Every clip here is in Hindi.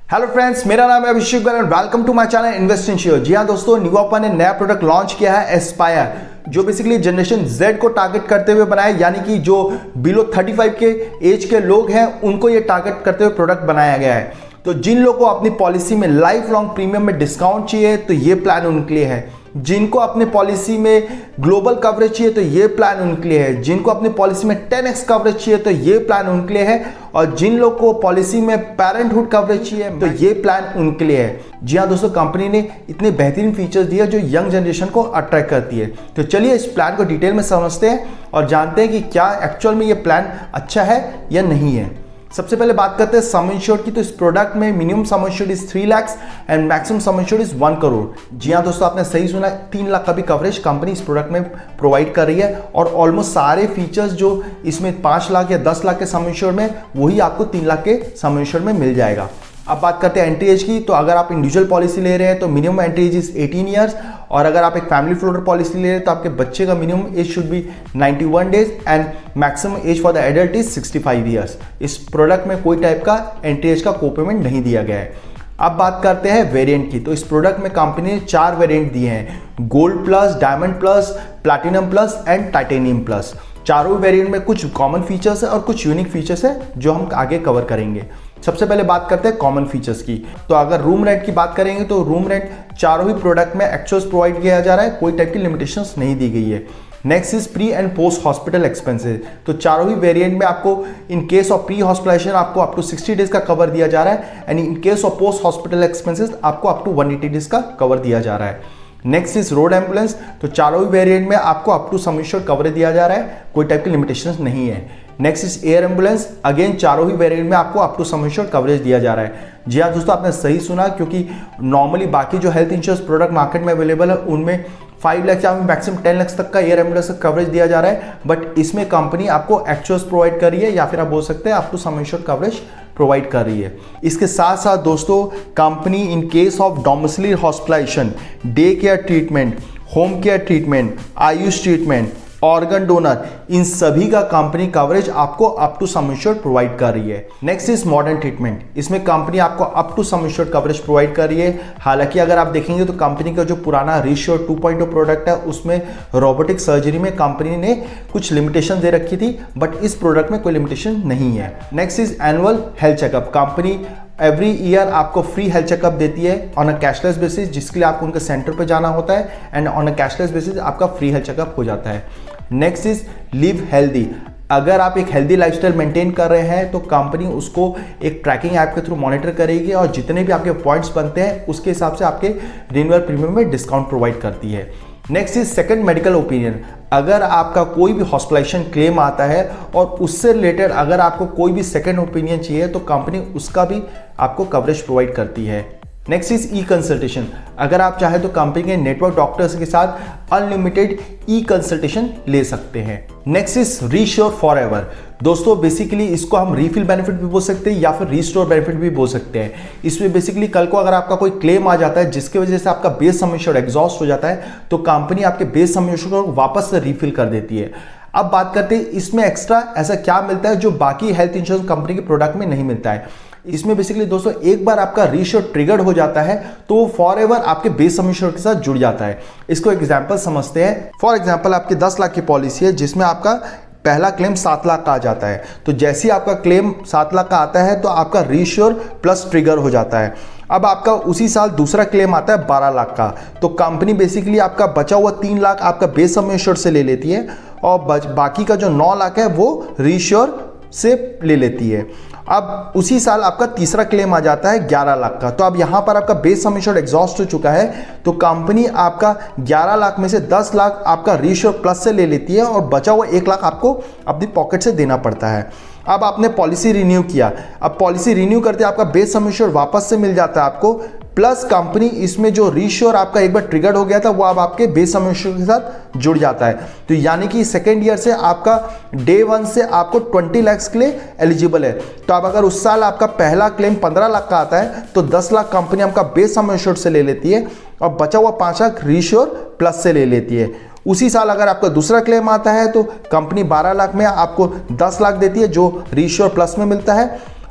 हेलो फ्रेंड्स, मेरा नाम है Abhishek Goyal and welcome to my channel invest in share. जी हाँ दोस्तों, निवापा ने नया प्रोडक्ट लॉन्च किया है एस्पायर, जो बेसिकली जनरेशन Z को टारगेट करते हुए बनाया, यानी कि जो बिलो 35 के एज के लोग हैं उनको ये टारगेट करते हुए प्रोडक्ट बनाया गया है। तो जिन लोगों को अपनी पॉलिसी में लाइफ लॉन्ग प्रीमियम में डिस्काउंट चाहिए तो ये प्लान उनके लिए है। जिनको अपने पॉलिसी में ग्लोबल कवरेज चाहिए तो ये प्लान उनके लिए है। जिनको अपनी पॉलिसी में 10x कवरेज चाहिए तो ये प्लान उनके लिए है। और जिन लोग को पॉलिसी में पेरेंटहुड कवरेज चाहिए तो ये प्लान उनके लिए है। जी हाँ दोस्तों, कंपनी ने इतने बेहतरीन फीचर्स दिए जो यंग जनरेशन को अट्रैक्ट करती है। तो चलिए इस प्लान को डिटेल में समझते हैं और जानते हैं कि क्या एक्चुअल में ये प्लान अच्छा है या नहीं है। सबसे पहले बात करते हैं सम इंश्योर्ड की। तो इस प्रोडक्ट में minimum sum insured is 3 lakh and maximum sum insured is 1 crore. जी हाँ दोस्तों, आपने सही सुना, 3 लाख का भी कवरेज कंपनी इस प्रोडक्ट में प्रोवाइड कर रही है। और ऑलमोस्ट सारे फीचर्स जो इसमें 5 लाख या 10 लाख के सम इंश्योर्ड में, वही आपको 3 लाख के सम इंश्योर्ड में मिल जाएगा। अब बात करते हैं एंट्री एज की। तो अगर आप इंडिविजुअल पॉलिसी ले रहे हैं तो minimum entry age is 18 years, और अगर आप एक फैमिली फ्लोटर पॉलिसी ले रहे हैं तो आपके बच्चे का minimum age should be 91 days and maximum age for the adult is 65 years. इस प्रोडक्ट में कोई टाइप का एंट्री एज का कोपेमेंट नहीं दिया गया है। अब बात करते हैं वेरिएंट की। तो इस प्रोडक्ट में कंपनी ने 4 वेरिएंट दिए हैं: gold plus, diamond plus, platinum plus and titanium plus. चारों वेरिएंट में कुछ कॉमन फीचर्स है और कुछ यूनिक फीचर्स है जो हम आगे कवर करेंगे। सबसे पहले बात करते हैं कॉमन फीचर्स की। तो अगर रूम रेंट की बात करेंगे तो रूम रेंट चारों ही प्रोडक्ट में एक्चुअल्स प्रोवाइड किया जा रहा है, कोई टाइप की लिमिटेशंस नहीं दी गई है। Next is pre and post hospital expenses. तो चारों ही वेरिएंट में आपको in case of pre hospitalisation आपको अप टू 60 डेज का कवर दिया जा रहा है and in case of post hospital expenses आपको अप टू 180 डेज का कवर दिया जा रहा है। Next is road ambulance. तो चारों ही वेरिएंट में आपको up to sum insured coverage दिया जा रहा है, कोई टाइप की लिमिटेशंस नहीं है। Next is air ambulance. Again चारों ही वेरिएंट में आपको up to sum insured coverage दिया जा रहा है। जी हाँ दोस्तों, आपने सही सुना, क्योंकि नॉर्मली बाकी जो हेल्थ इंश्योरेंस प्रोडक्ट मार्केट में अवेलेबल है उनमें 5 लाख या मैक्सिमम 10 लाख तक का एयर एम्बुलेंस कवरेज दिया जा रहा है, बट इसमें कंपनी आपको एक्चुअल्स प्रोवाइड कर रही है, या फिर आप बोल सकते हैं up to sum insured coverage provide कर रही है। इसके साथ साथ दोस्तों, company in case of domiciliary hospitalisation, day care treatment, home care treatment, AYUSH treatment, organ donor, इन सभी का कंपनी कवरेज आपको up to sum insured provide कर रही है। Next is modern treatment. इसमें कंपनी आपको up to sum insured coverage provide कर रही है। हालांकि अगर आप देखेंगे तो कंपनी का जो पुराना रिश्योर 2.0 प्रोडक्ट है उसमें रोबोटिक सर्जरी में कंपनी ने कुछ लिमिटेशन दे रखी थी, बट इस प्रोडक्ट में कोई लिमिटेशन नहीं है। Next is annual health checkup. Company every year आपको फ्री हेल्थ चेकअप देती है ऑन अ कैशलेस बेसिस, जिसके लिए आपको उनके सेंटर पे जाना होता है and on a cashless basis आपका फ्री हेल्थ चेकअप हो जाता है। Next is live healthy. अगर आप एक हेल्दी लाइफस्टाइल मेंटेन कर रहे हैं तो कंपनी उसको एक ट्रैकिंग ऐप के थ्रू मॉनिटर करेगी और जितने भी आपके पॉइंट्स बनते हैं उसके हिसाब से आपके रिन्यूअल प्रीमियम में डिस्काउंट प्रोवाइड करती है। Next is second medical opinion. अगर आपका कोई भी हॉस्पिटलाइजेशन क्लेम आता है और उससे रिलेटेड अगर आपको कोई भी सेकंड ओपिनियन चाहिए तो कंपनी उसका भी आपको कवरेज प्रोवाइड करती है। Next is e consultation. अगर आप चाहे तो कंपनी के नेटवर्क डॉक्टर्स के साथ अनलिमिटेड ई कंसल्टेशन ले सकते हैं। Next is reassure for ever. दोस्तों बेसिकली इसको हम रीफिल बेनिफिट भी बोल सकते हैं या फिर रीस्टोर बेनिफिट भी बोल सकते हैं। इसमें बेसिकली कल को अगर आपका कोई क्लेम आ जाता है जिसकी वजह से आपका बेस सम इंश्योर्ड एग्जॉस्ट हो जाता है तो कंपनी आपके बेस सम इंश्योर्ड को वापस से रीफिल कर देती है। अब बात करते हैं इसमें एक्स्ट्रा ऐसा क्या मिलता है जो बाकी हेल्थ इंश्योरेंस कंपनी के प्रोडक्ट में नहीं मिलता है। इसमें बेसिकली दोस्तों एक बार आपका रीश्योर ट्रिगर्ड हो जाता है तो वो फॉर एवर आपके बेस सम इंश्योर्ड के साथ जुड़ जाता है। इसको एग्जांपल समझते हैं। फॉर एग्जांपल आपकी 10 लाख की पॉलिसी है जिसमें आपका पहला क्लेम 7 लाख का आ जाता है, तो जैसे ही आपका क्लेम 7 लाख का आता है तो आपका रीश्योर प्लस ट्रिगर हो जाता है। अब आपका उसी साल दूसरा क्लेम आता है 12 लाख का, तो कंपनी बेसिकली आपका बचा हुआ 3 लाख आपका बेस सम इंश्योर्ड से ले लेती है और बाकी का जो 9 लाख है वो रीश्योर से ले लेती है। अब उसी साल आपका तीसरा क्लेम आ जाता है 11 लाख का, तो अब यहां पर आपका बेस सम इंश्योर्ड एग्जॉस्ट हो चुका है तो कंपनी आपका 11 लाख में से 10 लाख आपका रीश्योर प्लस से ले लेती है और बचा हुआ 1 लाख आपको अपनी पॉकेट से देना पड़ता है। अब आपने पॉलिसी रिन्यू किया, अब पॉलिसी रिन्यू करते आपका बेस सम इंश्योर्ड वापस से मिल जाता है आपको, प्लस कंपनी इसमें जो रीश्योर आपका एक बार ट्रिगर्ड हो गया था वो अब आपके बेस सम इंश्योर्ड के साथ जुड़ जाता है। तो यानी कि सेकेंड ईयर से आपका डे 1 से आपको 20 लाख के लिए एलिजिबल है। तो अब अगर उस साल आपका पहला क्लेम 15 लाख का आता है तो 10 लाख कंपनी आपका बेस सम इंश्योर्ड से ले लेती है और बचा हुआ 5 लाख रीश्योर प्लस से ले लेती है। उसी साल अगर आपका दूसरा क्लेम आता है तो कंपनी 12 लाख में आपको 10 लाख देती है जो रीश्योर प्लस में मिलता है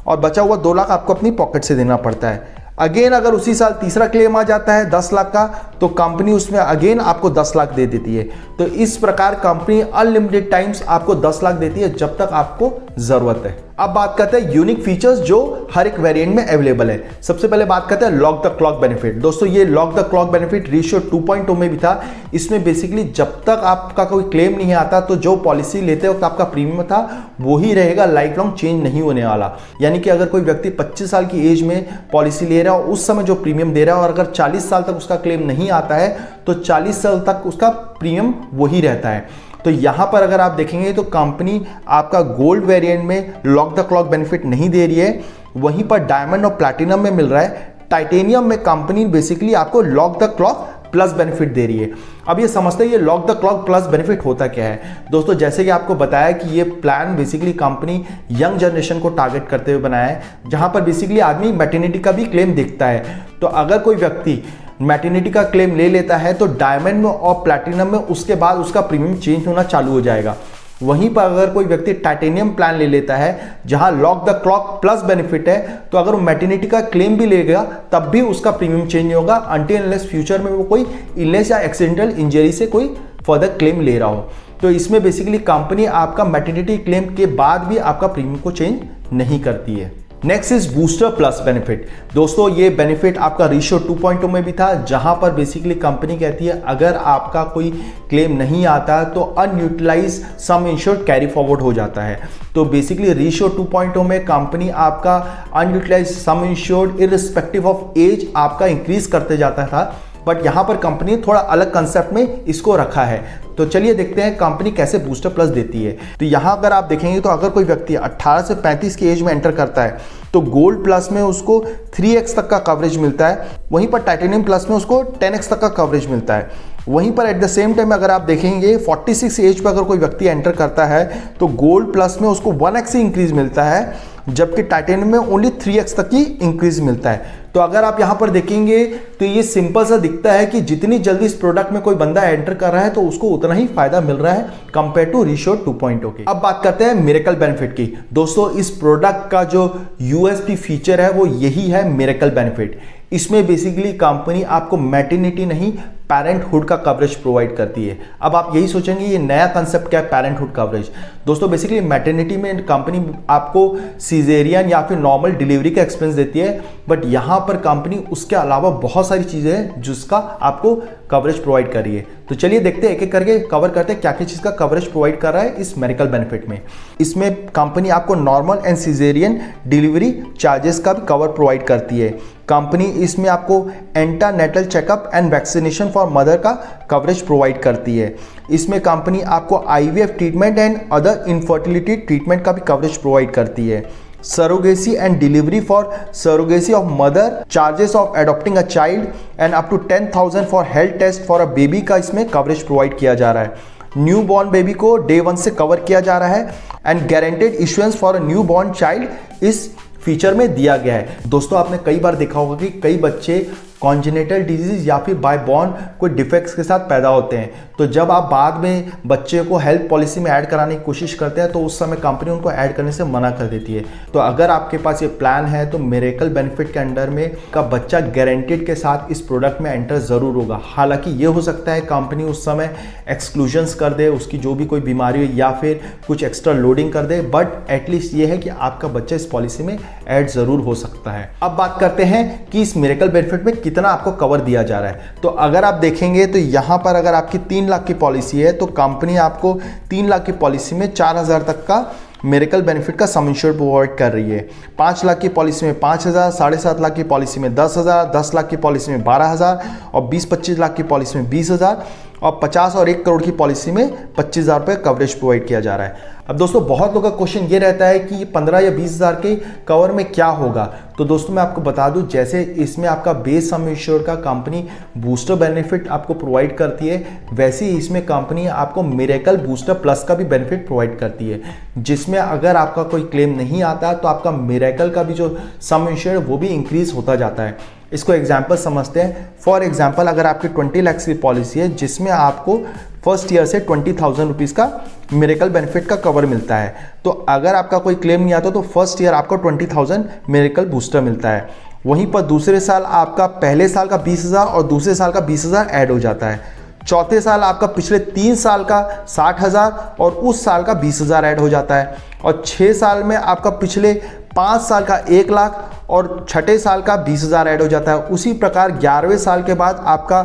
और बचा हुआ 2 लाख आपको अपनी पॉकेट से देना पड़ता है। अगेन अगर उसी साल तीसरा क्लेम आ जाता है 10 लाख का, तो कंपनी उसमें अगेन आपको 10 लाख दे देती है। तो इस प्रकार कंपनी अनलिमिटेड टाइम्स आपको 10 लाख देती है जब तक आपको जरूरत है। अब बात करते हैं यूनिक फीचर्स जो हर एक वेरिएंट में अवेलेबल है। सबसे पहले बात करते हैं लॉक द क्लॉक बेनिफिट। दोस्तों ये lock the clock benefit ratio 2.0 में भी था। इसमें बेसिकली जब तक आपका कोई क्लेम नहीं आता तो जो पॉलिसी लेते वक्त आपका प्रीमियम था वही रहेगा, लाइफ लॉन्ग चेंज नहीं होने वाला। यानी कि अगर कोई व्यक्ति 25 साल की एज में पॉलिसी ले रहा है और उस समय जो प्रीमियम दे रहा है और अगर 40 साल तक उसका क्लेम नहीं आता है तो 40 साल तक उसका प्रीमियम वही रहता है। तो यहां पर अगर आप देखेंगे तो कंपनी आपका गोल्ड वेरिएंट में लॉक द क्लॉक बेनिफिट नहीं दे रही है, वहीं पर डायमंड और प्लैटिनम में मिल रहा है। टाइटेनियम में कंपनी बेसिकली आपको lock the clock plus benefit दे रही है। अब ये समझते हैं ये lock the clock plus benefit होता क्या है। दोस्तों जैसे कि आपको बताया कि ये plan basically company young generation को टारगेट करते हुए बनाया है, जहां पर बेसिकली आदमी मैटरनिटी का भी क्लेम देखता है। तो अगर कोई व्यक्ति मैटरनिटी का क्लेम ले लेता है तो डायमंड में और प्लैटिनम में उसके बाद उसका प्रीमियम चेंज होना चालू हो जाएगा। वहीं पर अगर कोई व्यक्ति टाइटेनियम प्लान ले लेता है जहां lock the clock plus benefit है, तो अगर वो मैटरनिटी का क्लेम भी लेगा तब भी उसका प्रीमियम चेंज नहीं होगा अनटिल अनलेस फ्यूचर में वो कोई इलनेस या एक्सीडेंटल इंजरी से कोई फर्दर क्लेम ले रहा हो। तो इसमें बेसिकली कंपनी आपका मैटरनिटी क्लेम के बाद भी आपका प्रीमियम को चेंज नहीं करती है। Next is booster plus benefit. दोस्तों ये बेनिफिट आपका रेशियो 2.0 में भी था, जहां पर बेसिकली कंपनी कहती है अगर आपका कोई क्लेम नहीं आता तो unutilise sum insured carry forward हो जाता है। तो बेसिकली रेशियो 2.0 में कंपनी आपका unutilised sum insured irrespective of age आपका इंक्रीज करते जाता था, बट यहां पर कंपनी थोड़ा अलग कंसेप्ट में इसको रखा है। तो चलिए देखते हैं कंपनी कैसे बूस्टर प्लस देती है। तो यहां अगर आप देखेंगे तो अगर कोई व्यक्ति 18 से 35 की एज में एंटर करता है तो गोल्ड प्लस में उसको 3x तक का कवरेज मिलता है, वहीं पर टाइटेनियम प्लस में उसको 10x तक का कवरेज मिलता है। वहीं पर एट द सेम टाइम अगर आप देखेंगे 46 एज पर अगर कोई व्यक्ति एंटर करता है तो गोल्ड प्लस में उसको 1x ही इंक्रीज मिलता है, जबकि टाइटेनियम में ओनली 3x तक ही इंक्रीज मिलता है। तो अगर आप यहां पर देखेंगे तो ये सिंपल सा दिखता है कि जितनी जल्दी इस प्रोडक्ट में कोई बंदा एंटर कर रहा है तो उसको उतना ही फायदा मिल रहा है कंपेयर टू रेशियो 2.0 के। अब बात करते हैं मिरेकल बेनिफिट की। दोस्तों इस प्रोडक्ट का जो यूएसपी फीचर है वो यही है मिरेकल बेनिफिट। इसमें बेसिकली कंपनी आपको मैटरनिटी नहीं पेरेंटहुड का कवरेज प्रोवाइड करती है। अब आप यही सोचेंगे ये नया कंसेप्ट क्या है पेरेंटहुड कवरेज। दोस्तों बेसिकली मैटरनिटी में कंपनी आपको सीजेरियन या फिर नॉर्मल डिलीवरी का एक्सपीरियंस देती है, बट यहां पर कंपनी उसके अलावा बहुत सारी चीजें हैं जिसका आपको कवरेज प्रोवाइड कर रही है। तो चलिए देखते हैं एक एक करके कवर करते हैं क्या क्या चीज का कवरेज प्रोवाइड कर रहा है इस मेडिकल बेनिफिट में। इसमें कंपनी आपको normal and caesarean delivery charges का भी कवर प्रोवाइड करती है। कंपनी इसमें आपको antenatal checkup and vaccination for mother का कवरेज प्रोवाइड करती है। इसमें कंपनी आपको IVF treatment and other infertility treatment का भी कवरेज प्रोवाइड करती है। Surrogacy and delivery for surrogacy of mother, charges of adopting a child and up to 10,000 for health test for a baby का इसमें कवरेज प्रोवाइड किया जा रहा है। न्यू बॉर्न बेबी को डे 1 से कवर किया जा रहा है and guaranteed issuance for a new born child इस फीचर में दिया गया है। दोस्तों आपने कई बार देखा होगा कि कई बच्चे कॉन्जेनिटल डिजीज या फिर बाय बॉर्न कोई डिफेक्ट्स के साथ पैदा होते हैं, तो जब आप बाद में बच्चे को हेल्थ पॉलिसी में ऐड कराने की कोशिश करते हैं तो उस समय कंपनी उनको ऐड करने से मना कर देती है। तो अगर आपके पास ये प्लान है तो मिरेकल बेनिफिट के अंडर में का बच्चा गारंटेड के साथ इस प्रोडक्ट में एंटर जरूर होगा। हालांकि ये हो सकता है कंपनी उस समय एक्सक्लूजन्स कर दे, उसकी जो भी कोई बीमारी हो या फिर कुछ एक्स्ट्रा लोडिंग कर दे, बट एटलीस्ट ये है कि आपका बच्चा इस पॉलिसी में ऐड जरूर हो सकता है। अब बात करते हैं कि इस मिरेकल बेनिफिट में कितना आपको कवर दिया जा रहा है। तो अगर आप देखेंगे तो यहां पर अगर आपकी 3 लाख की पॉलिसी है तो कंपनी आपको 3 लाख की पॉलिसी में 4,000 तक का मिरेकल बेनिफिट का सम इंश्योर्ड प्रोवाइड कर रही है। 5 लाख की पॉलिसी में 5,000, 7.5 लाख की पॉलिसी में 10,000, 10 लाख की पॉलिसी में 12,000 और 20-25 लाख की पॉलिसी में 20,000 और 50 और 1 करोड़ की पॉलिसी में 25,000 रुपये कवरेज प्रोवाइड किया जा रहा है। अब दोस्तों बहुत लोगों का क्वेश्चन ये रहता है कि 15 या 20,000 के कवर में क्या होगा। तो दोस्तों मैं आपको बता दूं, जैसे इसमें आपका बेस सम इंश्योर्ड का कंपनी बूस्टर बेनिफिट आपको प्रोवाइड करती है, वैसे ही इसमें कंपनी आपको मिरेकल बूस्टर प्लस का भी बेनिफिट प्रोवाइड करती है, जिसमें अगर आपका कोई क्लेम नहीं आता तो आपका मिरेकल का भी जो सम इंश्योर्ड वो भी इंक्रीज होता जाता है। इसको एग्जाम्पल समझते हैं। फॉर एग्जाम्पल अगर आपकी 20 लाख की पॉलिसी है जिसमें आपको फर्स्ट ईयर से 20,000 रुपीज़ का मिरेकल बेनिफिट का कवर मिलता है। तो अगर आपका कोई क्लेम नहीं आता तो फर्स्ट ईयर आपको 20,000 मिरेकल बूस्टर मिलता है। वहीं पर दूसरे साल आपका पहले साल का 20,000 और दूसरे साल का 20,000 ऐड हो जाता है। चौथे साल आपका पिछले 3 साल का 60,000 और उस साल का 20,000 ऐड हो जाता है। और 6 साल में आपका पिछले 5 साल का 1 लाख और छठे साल का 20,000 ऐड हो जाता है। उसी प्रकार 11वें साल के बाद आपका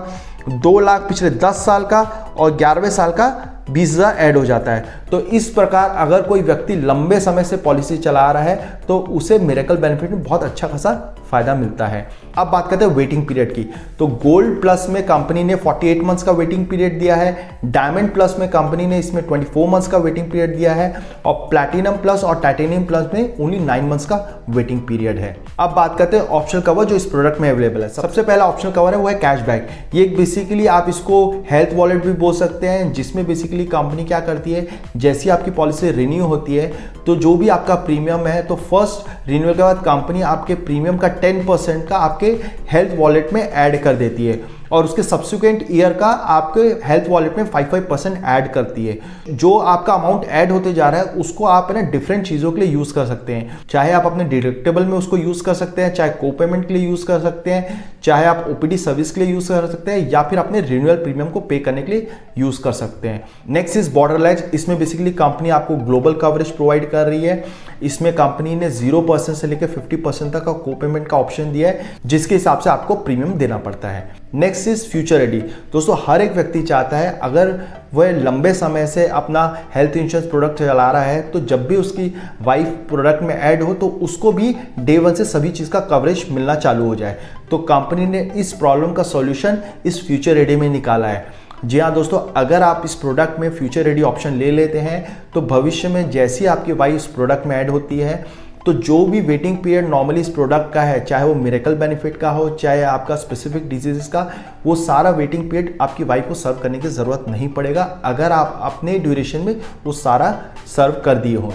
2 लाख पिछले 10 साल का और 11वें साल का 20,000 ऐड हो जाता है। तो इस प्रकार अगर कोई व्यक्ति लंबे समय से पॉलिसी चला रहा है तो उसे मिरेकल बेनिफिट में बहुत अच्छा खासा फायदा मिलता है। अब बात करते हैं वेटिंग पीरियड की। तो गोल्ड प्लस में कंपनी ने 48 मंथ्स का वेटिंग पीरियड दिया है, डायमंड प्लस में कंपनी ने इसमें 24 मंथ्स का वेटिंग पीरियड दिया है और प्लैटिनम प्लस और टाइटेनियम प्लस में ओनली 9 मंथ्स का वेटिंग पीरियड है। अब बात करते हैं ऑप्शनल कवर जो इस प्रोडक्ट में अवेलेबल है। सबसे पहला ऑप्शनल कवर है वो है कैशबैक। ये बेसिकली आप इसको हेल्थ वॉलेट भी बोल सकते हैं, जिसमें बेसिकली कंपनी क्या करती है, जैसी आपकी पॉलिसी रिन्यू होती है तो जो भी आपका प्रीमियम है तो फर्स्ट रिन्यूअल के बाद कंपनी आपके प्रीमियम का 10% का आपके हेल्थ वॉलेट में ऐड कर देती है और उसके सब्सिक्वेंट ईयर का आपके हेल्थ वॉलेट में 5% ऐड करती है। जो आपका अमाउंट ऐड होते जा रहा है उसको आप ना डिफरेंट चीज़ों के लिए यूज़ कर सकते हैं। चाहे आप अपने डिडक्टेबल में उसको यूज़ कर सकते हैं, चाहे को पेमेंट के लिए यूज़ कर सकते हैं, चाहे आप ओपीडी सर्विस के लिए यूज़ कर सकते हैं या फिर अपने रिन्यूअल प्रीमियम को पे करने के लिए यूज़ कर सकते हैं। Next is borderless. इसमें बेसिकली कंपनी आपको ग्लोबल कवरेज प्रोवाइड कर रही है। इसमें कंपनी ने 0% से लेकर 50% तक का को पेमेंट का ऑप्शन दिया है, जिसके हिसाब से आपको प्रीमियम देना पड़ता है। Next is future ready. दोस्तों हर एक व्यक्ति चाहता है अगर वह लंबे समय से अपना हेल्थ इंश्योरेंस प्रोडक्ट चला रहा है तो जब भी उसकी वाइफ प्रोडक्ट में ऐड हो तो उसको भी डे 1 से सभी चीज़ का कवरेज मिलना चालू हो जाए। तो कंपनी ने इस प्रॉब्लम का सॉल्यूशन इस फ्यूचर रेडी में निकाला है। जी हाँ दोस्तों, अगर आप इस प्रोडक्ट में फ्यूचर रेडी ऑप्शन ले लेते हैं तो भविष्य में जैसी आपकी वाइफ इस प्रोडक्ट में ऐड होती है तो जो भी वेटिंग पीरियड नॉर्मली इस प्रोडक्ट का है, चाहे वो मिरेकल बेनिफिट का हो चाहे आपका स्पेसिफिक डिजीज़ का, वो सारा वेटिंग पीरियड आपकी वाइफ को सर्व करने की ज़रूरत नहीं पड़ेगा अगर आप अपने ड्यूरेशन में वो सारा सर्व कर दिए हो।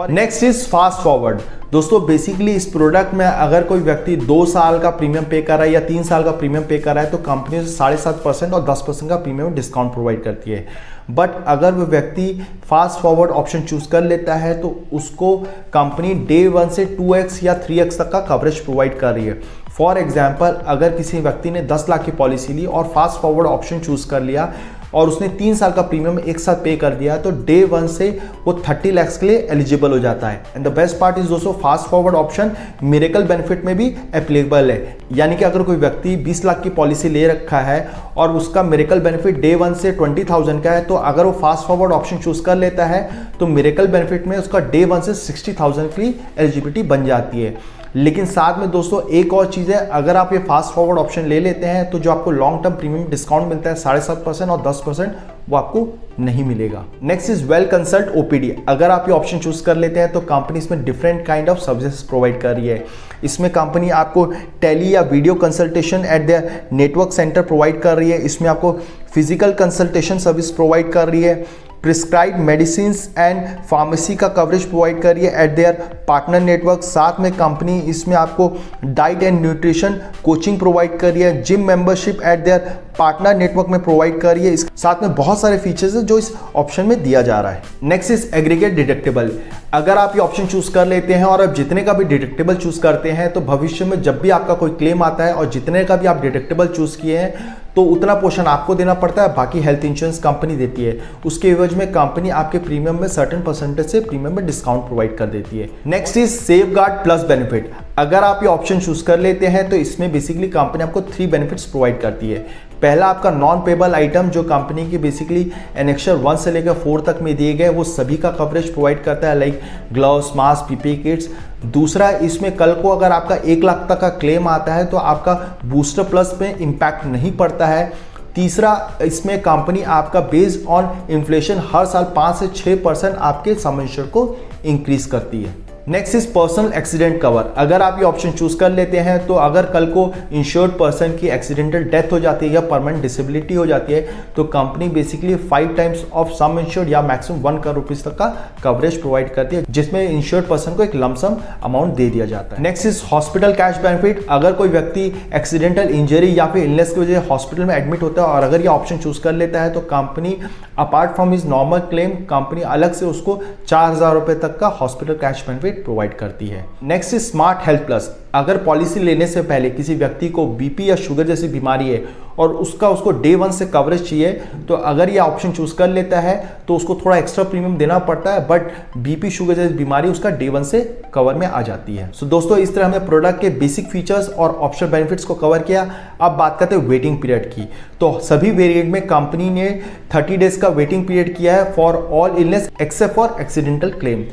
Next is fast forward. दोस्तों बेसिकली इस प्रोडक्ट में अगर कोई व्यक्ति 2 साल का प्रीमियम पे कर रहा है या 3 साल का प्रीमियम पे कर रहा है तो कंपनी उसे 7.5% और 10% का प्रीमियम डिस्काउंट प्रोवाइड करती है। बट अगर वो व्यक्ति फास्ट फॉरवर्ड ऑप्शन चूज कर लेता है तो उसको कंपनी डे 1 से 2x या 3x तक का कवरेज प्रोवाइड कर रही है। फॉर एग्जाम्पल, अगर किसी व्यक्ति ने 10 लाख की पॉलिसी ली और फास्ट फॉरवर्ड ऑप्शन चूज कर लिया और उसने 3 साल का प्रीमियम एक साथ पे कर दिया तो डे 1 से वो 30 लाख के लिए एलिजिबल हो जाता है। And the best part is दोस्तों fast forward option miracle benefit में भी एप्लीकेबल है। यानी कि अगर कोई व्यक्ति 20 लाख की पॉलिसी ले रखा है और उसका मिरेकल बेनिफिट डे 1 से 20,000 का है तो अगर वो फास्ट फॉरवर्ड ऑप्शन चूज कर लेता है तो मिरेकल बेनिफिट में उसका डे 1 से 60,000 की एलिजिबिलिटी बन जाती है। लेकिन साथ में दोस्तों एक और चीज़ है, अगर आप ये फास्ट फॉरवर्ड ऑप्शन ले लेते हैं तो जो आपको लॉन्ग टर्म प्रीमियम डिस्काउंट मिलता है 7.5% और 10% वो आपको नहीं मिलेगा। Next is well consult OPD. अगर आप ये ऑप्शन चूज कर लेते हैं तो कंपनी इसमें different kind of services provide कर रही है। इसमें कंपनी आपको टेली या video consultation at the network centre provide कर रही है। इसमें आपको फिजिकल कंसल्टेशन सर्विस प्रोवाइड कर रही है, प्रिस्क्राइब मेडिसिन एंड फार्मेसी का कवरेज प्रोवाइड कर रही है एट देयर पार्टनर नेटवर्क। साथ में कंपनी इसमें आपको diet and nutrition coaching provide कर रही है, gym membership eight there partner network में प्रोवाइड कर रही है। इस साथ में बहुत सारे फीचर्स है जो इस ऑप्शन में दिया जा रहा है। Next is aggregate deductible. अगर आप ये ऑप्शन चूज कर लेते हैं और आप जितने का भी डिडक्टेबल चूज करते हैं तो भविष्य में जब भी आपका कोई क्लेम आता है और जितने का भी आप डिडक्टेबल चूज किए हैं तो उतना पोर्शन आपको देना पड़ता है, बाकी हेल्थ इंश्योरेंस कंपनी देती है। उसके एवज में कंपनी आपके प्रीमियम में सर्टेन परसेंटेज से प्रीमियम में डिस्काउंट प्रोवाइड कर देती है। Next is safeguard plus benefit. अगर आप ये ऑप्शन चूज कर लेते हैं तो इसमें बेसिकली कंपनी आपको 3 बेनिफिट्स प्रोवाइड करती है। पहला आपका नॉन पेबल आइटम जो कंपनी की बेसिकली एनेक्सर 1 से लेकर 4 तक में दिए गए वो सभी का कवरेज प्रोवाइड करता है, like gloves, mask, PPE kits. दूसरा, इसमें कल को अगर आपका 1 लाख तक का क्लेम आता है तो आपका बूस्टर प्लस में इम्पैक्ट नहीं पड़ता है। तीसरा, इसमें कंपनी आपका बेस्ड ऑन इन्फ्लेशन हर साल 5 से 6% आपके सम इंश्योर्ड को इंक्रीज करती है। Next is personal accident cover. अगर आप ये ऑप्शन चूज कर लेते हैं तो अगर कल को इंश्योर्ड पर्सन की एक्सीडेंटल डेथ हो जाती है या परमानेंट डिसेबिलिटी हो जाती है तो company basically 5 times of some insured या मैक्सिमम 1 करोड़ रुपीज तक का कवरेज प्रोवाइड करती है, जिसमें इंश्योर्ड पर्सन को एक लमसम अमाउंट दे दिया जाता है। Next is hospital cash benefit. अगर कोई व्यक्ति एक्सीडेंटल इंजरी या फिर इलनेस की वजह से हॉस्पिटल में एडमिट होता है और अगर ये ऑप्शन चूज कर लेता है तो company apart from his normal claim company अलग से उसको 4,000 रुपये तक का हॉस्पिटल कैश बेनिफिट प्रोवाइड करती है। Next is smart health plus. अगर पॉलिसी लेने से पहले किसी व्यक्ति को बीपी या शुगर जैसी बीमारी है और उसको डे 1 से कवरेज चाहिए, तो अगर ये ऑप्शन चूज कर लेता है तो उसको थोड़ा एक्स्ट्रा प्रीमियम देना पड़ता है, बट बीपी शुगर जैसी बीमारी उसका डे 1 से कवर में आ जाती है। सो दोस्तों, इस तरह हमने प्रोडक्ट के बेसिक फीचर्स और ऑप्शनल बेनिफिट्स को कवर किया। अब बात करते हैं वेटिंग पीरियड की। तो सभी वेरिएंट में कंपनी ने 30 डेज का वेटिंग पीरियड किया है for all illness except for accidental claim.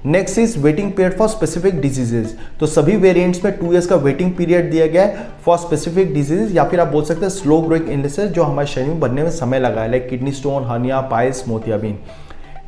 Next is waiting period for specific diseases. तो सभी वेरिएंट्स में 2 इयर्स का वेटिंग पीरियड दिया गया है फॉर स्पेसिफिक डिजीजेज, या फिर आप बोल सकते हैं स्लो ग्रोइंग इलनेसेस जो हमारे शरीर में बनने में समय लगा है, like kidney stone, hernia, piles, मोतियाबिंद।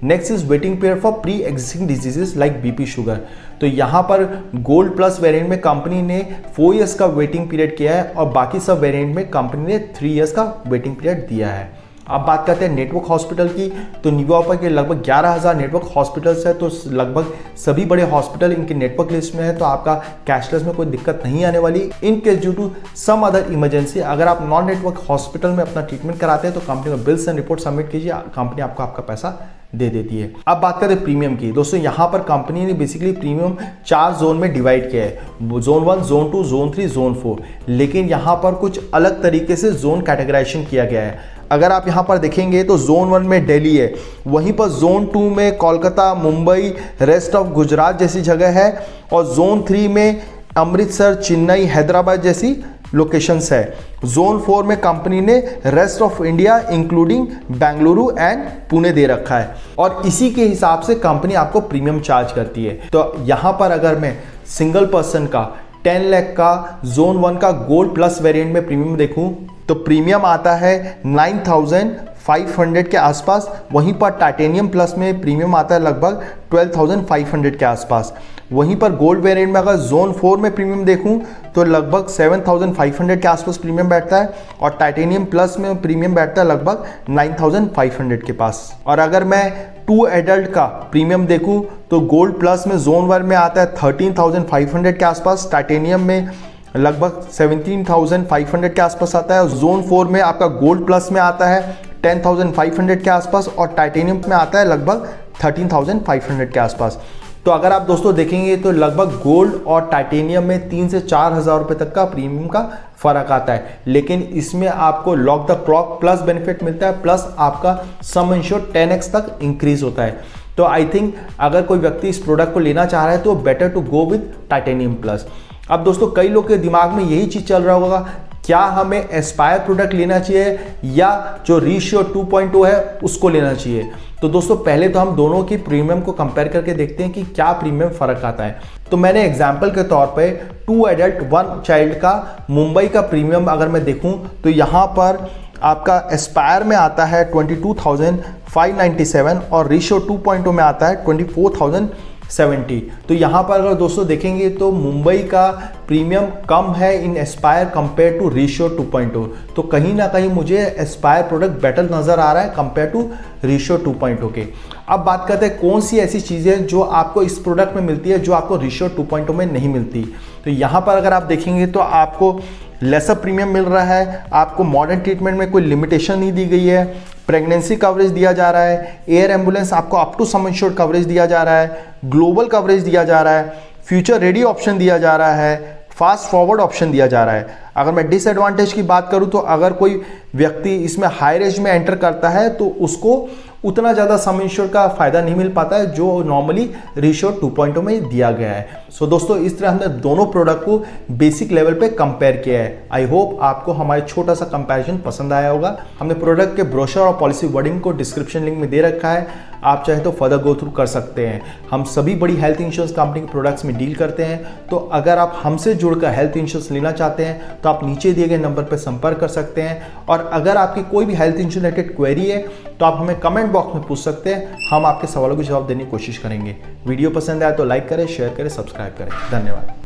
Next is waiting period for pre existing diseases like BP sugar. तो यहाँ पर गोल्ड प्लस वेरिएंट में कंपनी ने 4 इयर्स का वेटिंग पीरियड किया है और बाकी सब वेरिएंट में कंपनी ने 3 इयर्स का वेटिंग पीरियड दिया है। अब बात करते हैं नेटवर्क हॉस्पिटल की। तो निगोपा के लगभग 11,000 नेटवर्क हॉस्पिटल्स है, तो लगभग सभी बड़े हॉस्पिटल इनके नेटवर्क लिस्ट में है, तो आपका कैशलेस में कोई दिक्कत नहीं आने वाली। In case due to some other emergency अगर आप नॉन नेटवर्क हॉस्पिटल में अपना ट्रीटमेंट कराते हैं तो कंपनी को बिल्स एंड रिपोर्ट सबमिट कीजिए, कंपनी आपको आपका पैसा दे देती है। अब बात करते हैं प्रीमियम की। दोस्तों, यहाँ पर कंपनी ने बेसिकली प्रीमियम 4 जोन में डिवाइड किया है, जोन 1, जोन 2, जोन 3, जोन 4। लेकिन यहाँ पर कुछ अलग तरीके से जोन कैटेगराइजेशन किया गया है। अगर आप यहाँ पर देखेंगे तो जोन 1 में दिल्ली है, वहीं पर जोन 2 में कोलकाता, मुंबई, रेस्ट ऑफ गुजरात जैसी जगह है, और जोन 3 में अमृतसर, चेन्नई, हैदराबाद जैसी लोकेशंस है। जोन 4 में कंपनी ने rest of India including Bengaluru and Pune दे रखा है, और इसी के हिसाब से कंपनी आपको प्रीमियम चार्ज करती है। तो यहाँ पर अगर मैं सिंगल पर्सन का 10 लाख का जोन 1 का गोल्ड प्लस वेरिएंट में प्रीमियम देखूं तो प्रीमियम आता है 9,500 के आसपास। वहीं पर टाइटेनियम प्लस में प्रीमियम आता है लगभग 12,500 के आसपास। वहीं पर गोल्ड वेरिएंट में अगर जोन 4 में प्रीमियम देखूं तो लगभग 7,500 के आसपास प्रीमियम बैठता है, और टाइटेनियम प्लस में प्रीमियम बैठता है लगभग 9,500 के पास। और अगर मैं 2 एडल्ट का प्रीमियम देखूं तो गोल्ड प्लस में जोन 1 में आता है 13,500 के आसपास, टाइटेनियम में लगभग 17,500 के आसपास आता है, और जोन 4 में आपका गोल्ड प्लस में आता है 10,500 के आसपास, और टाइटेनियम में आता है लगभग 13,500 के आसपास। तो अगर आप दोस्तों देखेंगे तो लगभग गोल्ड और टाइटेनियम में 3 से 4,000 रुपये तक का प्रीमियम का फर्क आता है, लेकिन इसमें आपको lock the clock plus benefit मिलता है, प्लस आपका सम इंश्योर 10x तक इंक्रीज होता है। तो आई थिंक अगर कोई व्यक्ति इस प्रोडक्ट को लेना चाह रहा है तो better to go with titanium plus. अब दोस्तों, कई लोग के दिमाग में यही चीज चल रहा होगा, क्या हमें एस्पायर प्रोडक्ट लेना चाहिए या जो रेशियो 2.0 है उसको लेना चाहिए। तो दोस्तों, पहले तो हम दोनों की प्रीमियम को कंपेयर करके देखते हैं कि क्या प्रीमियम फर्क आता है। तो मैंने एग्जांपल के तौर पे 2 एडल्ट 1 चाइल्ड का मुंबई का प्रीमियम अगर मैं देखूं तो यहाँ पर आपका एस्पायर में आता है 22,597 और रेशियो 2.0 में आता है 24,070। तो यहाँ पर अगर दोस्तों देखेंगे तो मुंबई का प्रीमियम कम है इन एस्पायर कंपेयर टू रेशियो 2.0। तो कहीं ना कहीं मुझे एस्पायर प्रोडक्ट बेटर नज़र आ रहा है कंपेयर टू रेशियो 2.0 के। अब बात करते हैं कौन सी ऐसी चीज़ें जो आपको इस प्रोडक्ट में मिलती है जो आपको रेशियो 2.0 में नहीं मिलती। तो यहाँ पर अगर आप देखेंगे तो आपको लेसर प्रीमियम मिल रहा है, आपको मॉडर्न ट्रीटमेंट में कोई लिमिटेशन नहीं दी गई है, प्रेगनेंसी कवरेज दिया जा रहा है, एयर एम्बुलेंस आपको up to sum insured coverage दिया जा रहा है, ग्लोबल कवरेज दिया जा रहा है, फ्यूचर रेडी ऑप्शन दिया जा रहा है, फास्ट फॉरवर्ड ऑप्शन दिया जा रहा है। अगर मैं डिसएडवांटेज की बात करूं तो अगर कोई व्यक्ति इसमें हाई रेंज में एंटर करता है तो उसको उतना ज़्यादा सम इंश्योर्ड का फायदा नहीं मिल पाता है जो नॉर्मली रेशियो 2.0 में दिया गया है। सो दोस्तों, इस तरह हमने दोनों प्रोडक्ट को बेसिक लेवल पे कंपेयर किया है। आई होप आपको हमारे छोटा सा कंपैरिजन पसंद आया होगा। हमने प्रोडक्ट के ब्रोशर और पॉलिसी वर्डिंग को डिस्क्रिप्शन लिंक में दे रखा है, आप चाहे तो फर्दर गो थ्रू कर सकते हैं। हम सभी बड़ी हेल्थ इंश्योरेंस कंपनी के प्रोडक्ट्स में डील करते हैं, तो अगर आप हमसे जुड़कर हेल्थ इंश्योरेंस लेना चाहते हैं तो आप नीचे दिए गए नंबर पर संपर्क कर सकते हैं। और अगर आपकी कोई भी हेल्थ इंश्योरेंस रिलेटेड क्वेरी है तो आप हमें कमेंट बॉक्स में पूछ सकते हैं, हम आपके सवालों के जवाब देने की कोशिश करेंगे। वीडियो पसंद आया तो लाइक करें, शेयर करें, सब्सक्राइब करें। धन्यवाद।